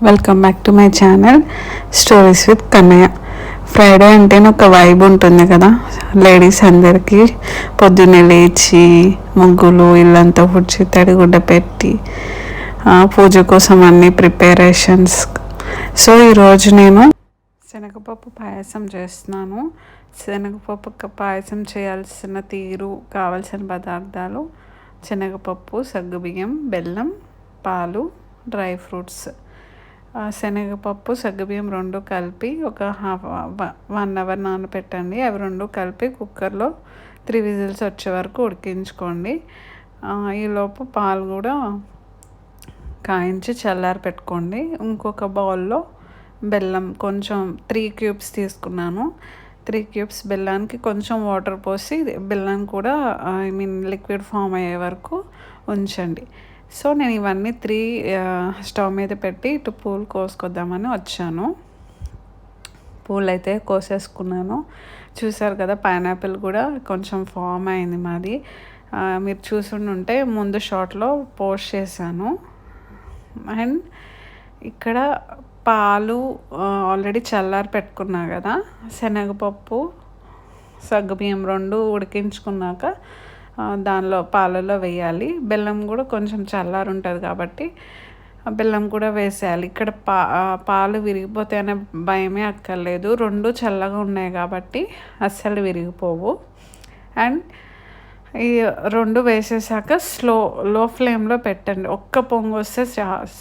Welcome back to my channel stories with Kannayya. Friday అంటేనే ఒక vibe ఉంటుంది కదా లేడీస్ అందరికీ. పొద్దున్నే లేచి ముగ్గులు ఇల్లంతా పుడిచి తడిగుడ్డ పెట్టి పూజ కోసం అన్ని ప్రిపరేషన్స్. సో ఈరోజు నేను శనగపప్పు పాయసం చేస్తున్నాను. శనగపప్పు పాయసం చేయాల్సిన తీరు, కావాల్సిన పదార్థాలు: శనగపప్పు, సగ్గుబియ్యం, బెల్లం, పాలు, డ్రై ఫ్రూట్స్. శనగపప్పు, సగ్గుబియ్యం రెండు కలిపి ఒక 1 అవర్ నానబెట్టండి. అవి రెండు కలిపి కుక్కర్లో 3 విజిల్స్ వచ్చే వరకు ఉడికించుకోండి. ఈలోపు పాలు కూడా కాయించి చల్లారి పెట్టుకోండి. ఇంకొక బౌల్లో బెల్లం కొంచెం 3 క్యూబ్స్ తీసుకున్నాను. 3 క్యూబ్స్ బెల్లానికి కొంచెం వాటర్ పోసి బెల్లం కూడా లిక్విడ్ ఫామ్ అయ్యే వరకు ఉంచండి. సో నేను ఇవన్నీ 3 స్టవ్ మీద పెట్టి ఇటు పూలు కోసుకొద్దామని వచ్చాను. పూలు అయితే కోసేసుకున్నాను. చూసారు కదా, పైనాపిల్ కూడా కొంచెం ఫామ్ అయింది మాది. మీరు చూసుంటే ముందు షాట్లో పోస్ట్ చేశాను. అండ్ ఇక్కడ పాలు ఆల్రెడీ చల్లారి పెట్టుకున్నా కదా, శనగపప్పు, సగ్గుబియ్యం రెండు ఉడికించుకున్నాక దానిలో పాలలో వేయాలి. బెల్లం కూడా కొంచెం చల్లారి ఉంటుంది కాబట్టి బెల్లం కూడా వేసేయాలి. ఇక్కడ పాలు విరిగిపోతే అనే భయమే అక్కర్లేదు. రెండు చల్లగా ఉన్నాయి కాబట్టి అస్సలు విరిగిపోవు. అండ్ ఈ రెండు వేసేసాక లో ఫ్లేమ్లో పెట్టండి. ఒక్క పొంగు వస్తే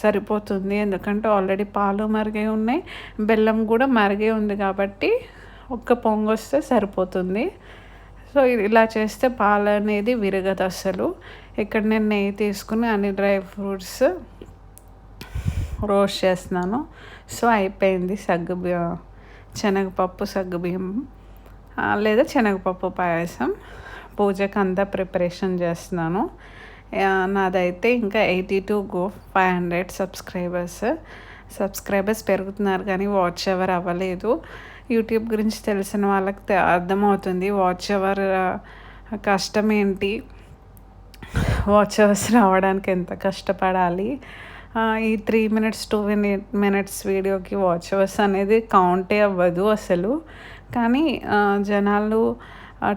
సరిపోతుంది. ఎందుకంటే ఆల్రెడీ పాలు మరిగే ఉన్నాయి, బెల్లం కూడా మరిగే ఉంది కాబట్టి ఒక్క పొంగు వస్తే సరిపోతుంది. సో ఇలా చేస్తే పాలు అనేది విరగదు అసలు. ఇక్కడ నేను నెయ్యి తీసుకుని అన్ని డ్రై ఫ్రూట్స్ రోస్ట్ చేస్తున్నాను. సో అయిపోయింది శనగపప్పు, సగ్గుబియ్యం లేదా శనగపప్పు పాయసం. పూజకు అంతా ప్రిపరేషన్ చేస్తున్నాను. నాదైతే ఇంకా 500 సబ్స్క్రైబర్స్ పెరుగుతున్నారు కానీ వాచ్ అవర్ అవ్వలేదు. యూట్యూబ్ గురించి తెలిసిన వాళ్ళకి అర్థమవుతుంది వాచ్ అవర్ కష్టం ఏంటి, వాచ్ అవర్స్ రావడానికి ఎంత కష్టపడాలి. ఈ 3 minutes 2 minutes వీడియోకి వాచ్ అవర్స్ అనేది కౌంటే అవ్వదు అసలు. కానీ జనాలు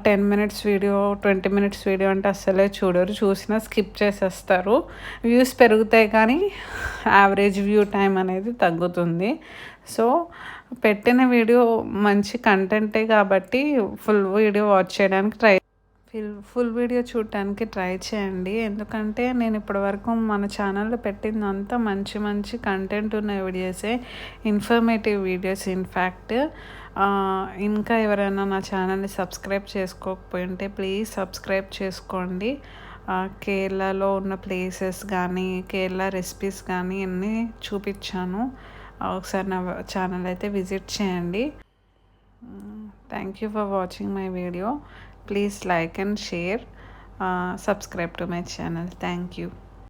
10 minutes వీడియో, 20 minutes వీడియో అంటే అస్సలే చూడరు. చూసినా స్కిప్ చేసేస్తారు. వ్యూస్ పెరుగుతాయి కానీ యావరేజ్ వ్యూ టైం అనేది తగ్గుతుంది. సో పెట్టిన వీడియో మంచి కంటెంటే కాబట్టి ఫుల్ వీడియో వాచ్ చేయడానికి ఫుల్ వీడియో చూడటానికి ట్రై చేయండి. ఎందుకంటే నేను ఇప్పటివరకు మన ఛానల్లో పెట్టిందంతా మంచి కంటెంట్ ఉన్న వీడియోసే, ఇన్ఫర్మేటివ్ వీడియోస్. ఇన్ఫ్యాక్ట్ ఇంకా ఎవరైనా నా ఛానల్ని సబ్స్క్రైబ్ చేసుకోకపోయింటే ప్లీజ్ సబ్స్క్రైబ్ చేసుకోండి. కేరళలో ఉన్న ప్లేసెస్ కానీ, కేరళ రెసిపీస్ కానీ అన్నీ చూపించాను. ఒకసారి నా ఛానల్ అయితే విజిట్ చేయండి. Thank you for watching my video. Please like and share. Subscribe to my channel. Thank you.